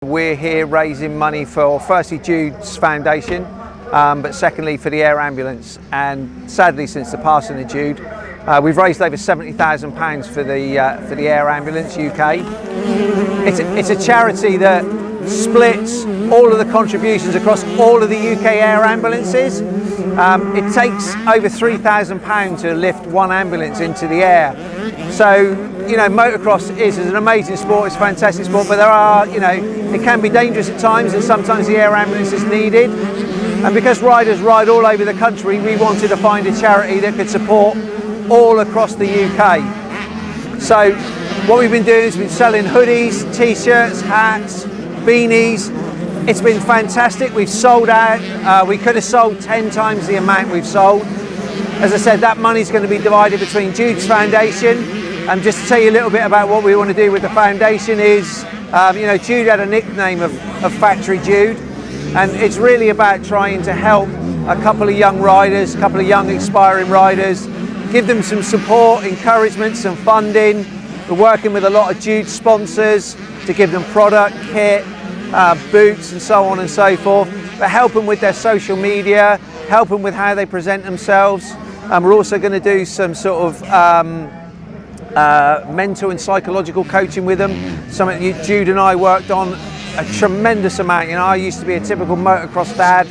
We're here raising money for, firstly, Jude's foundation, but secondly for the air ambulance. And sadly, since the passing of Jude, we've raised over £70,000 for the air ambulance UK. It's a charity that splits all of the contributions across all of the UK air ambulances. It takes over £3,000 to lift one ambulance into the air. So, you know, motocross is an amazing sport, it's a fantastic sport, but there are, you know, it can be dangerous at times, and sometimes the air ambulance is needed. And because riders ride all over the country, we wanted to find a charity that could support all across the UK. So what we've been doing is been selling hoodies, t-shirts, hats, beanies. It's been fantastic. We've sold out. We could have sold 10 times the amount we've sold. As I said, that money's going to be divided between Jude's foundation. And just to tell you a little bit about what we want to do with the foundation is, you know, Jude had a nickname of Factory Jude, and it's really about trying to help a couple of young riders, a couple of young aspiring riders, give them some support, encouragement, some funding. We're working with a lot of Jude sponsors to give them product, kit, boots and so on and so forth, but help them with their social media, help them with how they present themselves. And we're also going to do some sort of mental and psychological coaching with them, something Jude and I worked on a tremendous amount. You know, I used to be a typical motocross dad,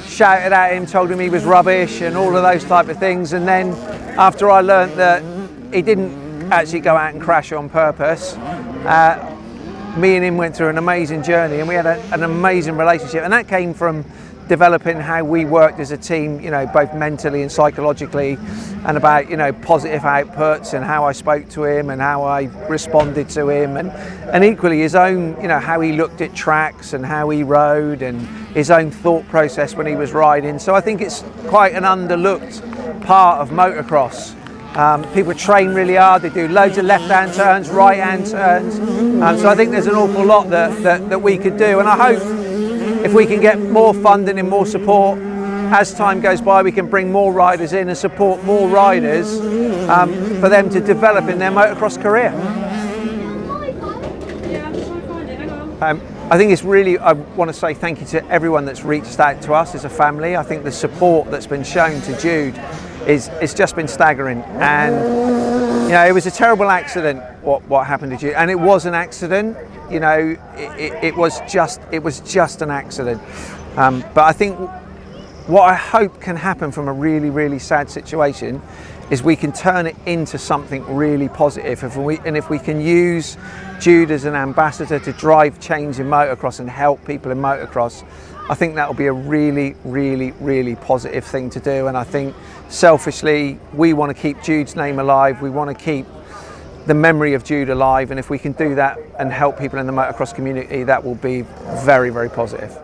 shouted at him, told him he was rubbish and all of those type of things, and then after I learnt that he didn't actually go out and crash on purpose, me and him went through an amazing journey, and we had an amazing relationship, and that came from developing how we worked as a team, you know, both mentally and psychologically, and about, you know, positive outputs and how I spoke to him and how I responded to him, and equally his own, you know, how he looked at tracks and how he rode and his own thought process when he was riding. So I think it's quite an underlooked part of motocross. People train really hard, they do loads of left-hand turns, right-hand turns, so I think there's an awful lot that we could do, and I hope if we can get more funding and more support, as time goes by, we can bring more riders in and support more riders for them to develop in their motocross career. I think it's really, I want to say thank you to everyone that's reached out to us as a family. I think the support that's been shown to Jude it's just been staggering, and you know, it was a terrible accident what happened to Jude, and it was an accident. You know, it was just an accident. But I think what I hope can happen from a really, really sad situation is we can turn it into something really positive. If we can use Jude as an ambassador to drive change in motocross and help people in motocross, I think that will be a really, really, really positive thing to do. And I think selfishly, we want to keep Jude's name alive. We want to keep the memory of Jude alive. And if we can do that and help people in the motocross community, that will be very, very positive.